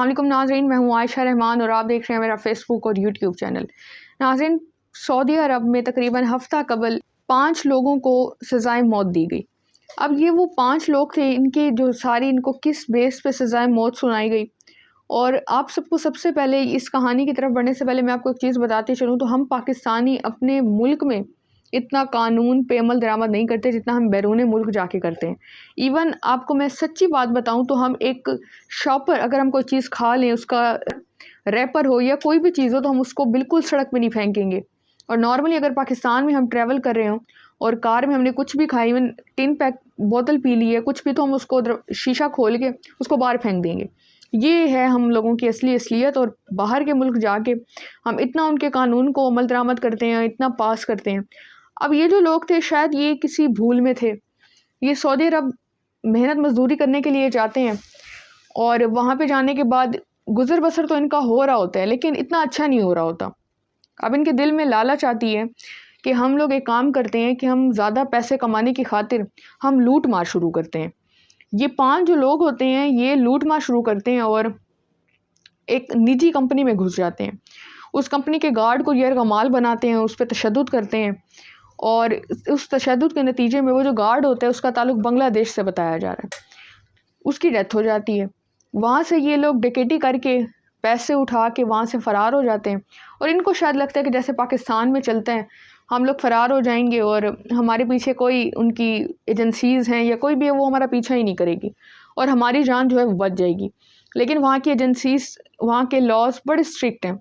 السلام علیکم ناظرین، میں ہوں عائشہ رحمان اور آپ دیکھ رہے ہیں میرا فیس بک اور یوٹیوب چینل۔ ناظرین، سعودی عرب میں تقریباً ہفتہ قبل 5 لوگوں کو سزائے موت دی گئی۔ اب یہ وہ 5 لوگ تھے، ان کے جو ساری ان کو کس بیس پہ سزائے موت سنائی گئی۔ اور آپ سب کو سب سے پہلے اس کہانی کی طرف بڑھنے سے پہلے میں آپ کو ایک چیز بتاتی چلوں تو ہم پاکستانی اپنے ملک میں اتنا قانون پہ عمل درآمد نہیں کرتے جتنا ہم بیرون ملک جا کے کرتے ہیں۔ ایون آپ کو میں سچی بات بتاؤں تو ہم ایک شاپر اگر ہم کوئی چیز کھا لیں، اس کا ریپر ہو یا کوئی بھی چیز ہو، تو ہم اس کو بالکل سڑک پہ نہیں پھینکیں گے۔ اور نارملی اگر پاکستان میں ہم ٹریول کر رہے ہوں اور کار میں ہم نے کچھ بھی کھائی، ایون ٹن پیک بوتل پی لی ہے کچھ بھی، تو ہم اس کو شیشہ کھول کے اس کو باہر پھینک دیں گے۔ یہ ہے ہم لوگوں کی اصلی اصلیت، اور باہر کے ملک جا کے ہم اتنا ان کے قانون کو عمل درآمد کرتے ہیں، اتنا پاس کرتے ہیں۔ اب یہ جو لوگ تھے شاید یہ کسی بھول میں تھے، یہ سعودی عرب محنت مزدوری کرنے کے لیے جاتے ہیں اور وہاں پہ جانے کے بعد گزر بسر تو ان کا ہو رہا ہوتا ہے، لیکن اتنا اچھا نہیں ہو رہا ہوتا۔ اب ان کے دل میں لالچ آتی ہے کہ ہم لوگ ایک کام کرتے ہیں کہ ہم زیادہ پیسے کمانے کی خاطر ہم لوٹ مار شروع کرتے ہیں۔ یہ 5 جو لوگ ہوتے ہیں یہ لوٹ مار شروع کرتے ہیں اور ایک نجی کمپنی میں گھس جاتے ہیں۔ اس کمپنی کے گارڈ کو یرغمال بناتے ہیں، اس پہ تشدد کرتے ہیں، اور اس تشدد کے نتیجے میں وہ جو گارڈ ہوتا ہے اس کا تعلق بنگلہ دیش سے بتایا جا رہا ہے، اس کی ڈیتھ ہو جاتی ہے۔ وہاں سے یہ لوگ ڈکیٹی کر کے پیسے اٹھا کے وہاں سے فرار ہو جاتے ہیں، اور ان کو شاید لگتا ہے کہ جیسے پاکستان میں چلتے ہیں ہم لوگ فرار ہو جائیں گے اور ہمارے پیچھے کوئی ان کی ایجنسیز ہیں یا کوئی بھی ہے وہ ہمارا پیچھا ہی نہیں کرے گی اور ہماری جان جو ہے وہ بچ جائے گی۔ لیکن وہاں کی ایجنسیز، وہاں کے لاز بڑے اسٹرکٹ ہیں،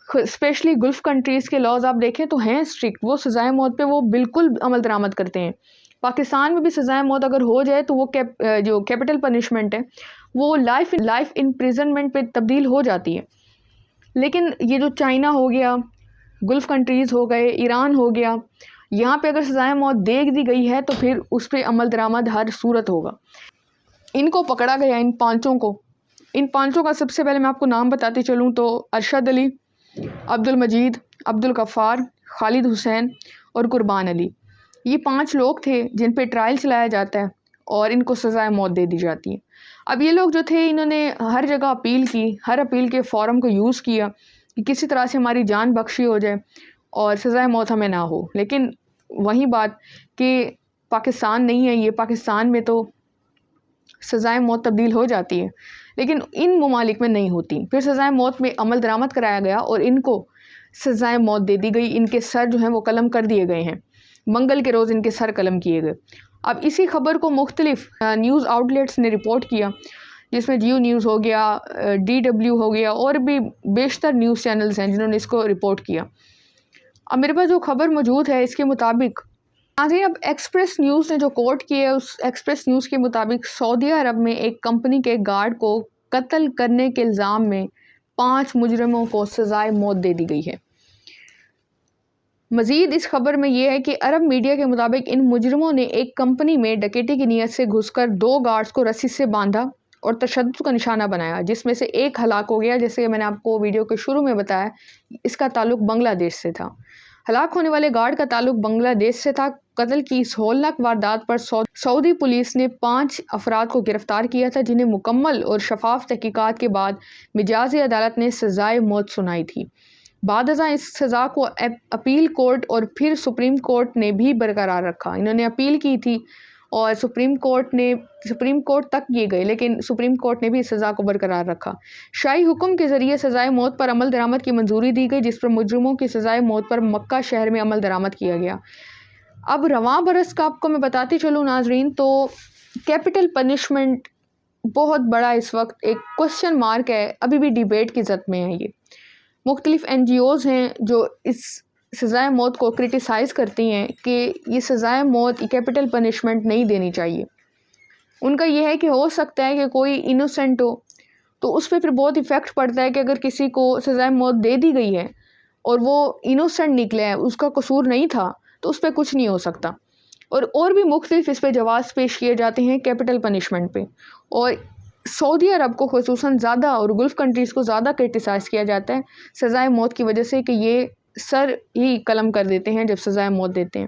اسپیشلی گلف کنٹریز کے لاز آپ دیکھیں تو ہیں اسٹرکٹ، وہ سزائے موت پہ وہ بالکل عمل درآمد کرتے ہیں۔ پاکستان میں بھی سزائے موت اگر ہو جائے تو وہ جو کیپٹل پنشمنٹ ہے وہ لائف امپریزنمنٹ پہ تبدیل ہو جاتی ہے۔ لیکن یہ جو چائنا ہو گیا، گلف کنٹریز ہو گئے، ایران ہو گیا، یہاں پہ اگر سزائے موت دے دی گئی ہے تو پھر اس پہ عمل درآمد ہر صورت ہوگا۔ ان کو پکڑا گیا، ان 5 کو، ان 5 کا سب سے پہلے میں آپ کو نام بتاتی چلوں تو ارشد علی، عبد المجید، عبد الغفار، خالد حسین اور قربان علی۔ یہ 5 لوگ تھے جن پہ ٹرائل چلایا جاتا ہے اور ان کو سزائے موت دے دی جاتی ہے۔ اب یہ لوگ جو تھے انہوں نے ہر جگہ اپیل کی، ہر اپیل کے فورم کو یوز کیا کہ کسی طرح سے ہماری جان بخشی ہو جائے اور سزائے موت ہمیں نہ ہو۔ لیکن وہی بات کہ پاکستان نہیں ہے یہ، پاکستان میں تو سزائے موت تبدیل ہو جاتی ہے لیکن ان ممالک میں نہیں ہوتی۔ پھر سزائے موت میں عمل درآمد کرایا گیا اور ان کو سزائے موت دے دی گئی۔ ان کے سر جو ہیں وہ قلم کر دیے گئے ہیں، منگل کے روز ان کے سر قلم کیے گئے۔ اب اسی خبر کو مختلف نیوز آؤٹ لیٹس نے رپورٹ کیا، جس میں جیو نیوز ہو گیا، DW ہو گیا، اور بھی بیشتر نیوز چینلز ہیں جنہوں نے اس کو رپورٹ کیا۔ اب میرے پاس جو خبر موجود ہے اس کے مطابق ناظرین، اب ایکسپریس نیوز نے جو کوٹ کی ہے، اس ایکسپریس نیوز کے مطابق سعودی عرب میں ایک کمپنی کے گارڈ کو قتل کرنے کے الزام میں 5 مجرموں کو سزائے موت دے دی گئی ہے۔ مزید اس خبر میں یہ ہے کہ عرب میڈیا کے مطابق ان مجرموں نے ایک کمپنی میں ڈکیتی کی نیت سے گھس کر 2 گارڈز کو رسی سے باندھا اور تشدد کا نشانہ بنایا، جس میں سے ایک ہلاک ہو گیا۔ جیسے میں نے آپ کو ویڈیو کے شروع میں بتایا، اس کا تعلق بنگلہ دیش سے تھا۔ ہلاک ہونے والے گارڈ کا تعلق بنگلہ دیش سے تھا۔ قتل کی اس ہولناک واردات پر سعودی پولیس نے 5 افراد کو گرفتار کیا تھا، جنہیں مکمل اور شفاف تحقیقات کے بعد مجازی عدالت نے سزائے موت سنائی تھی۔ بعد ازاں اس سزا کو اپیل کورٹ اور پھر سپریم کورٹ نے بھی برقرار رکھا۔ انہوں نے اپیل کی تھی اور سپریم کورٹ تک یہ گئے، لیکن سپریم کورٹ نے بھی اس سزا کو برقرار رکھا۔ شاہی حکم کے ذریعے سزائے موت پر عمل درآمد کی منظوری دی گئی، جس پر مجرموں کی سزائے موت پر مکہ شہر میں عمل درآمد کیا گیا۔ اب رواں برس کا آپ کو میں بتاتی چلوں ناظرین، تو کیپٹل پنشمنٹ بہت بڑا اس وقت ایک کوسچن مارک ہے، ابھی بھی ڈیبیٹ کی زد میں ہے۔ یہ مختلف NGOز ہیں جو اس سزائے موت کو کرٹیسائز کرتی ہیں کہ یہ سزائے موت کیپٹل پنشمنٹ نہیں دینی چاہیے۔ ان کا یہ ہے کہ ہو سکتا ہے کہ کوئی انوسینٹ ہو تو اس پہ پھر بہت ایفیکٹ پڑتا ہے کہ اگر کسی کو سزائے موت دے دی گئی ہے اور وہ انوسینٹ نکلے ہے، اس کا قصور نہیں تھا، تو اس پہ کچھ نہیں ہو سکتا۔ اور بھی مختلف اس پہ جواز پیش کیے جاتے ہیں کیپٹل پنشمنٹ پہ، اور سعودی عرب کو خصوصاً زیادہ اور گلف کنٹریز کو زیادہ کرٹیسائز کیا جاتا ہے سزائے موت کی وجہ سے کہ یہ سر ہی قلم کر دیتے ہیں جب سزائے موت دیتے ہیں۔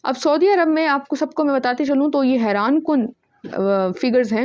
اب سعودی عرب میں آپ کو سب کو میں بتاتی چلوں تو یہ حیران کن فگرز ہیں۔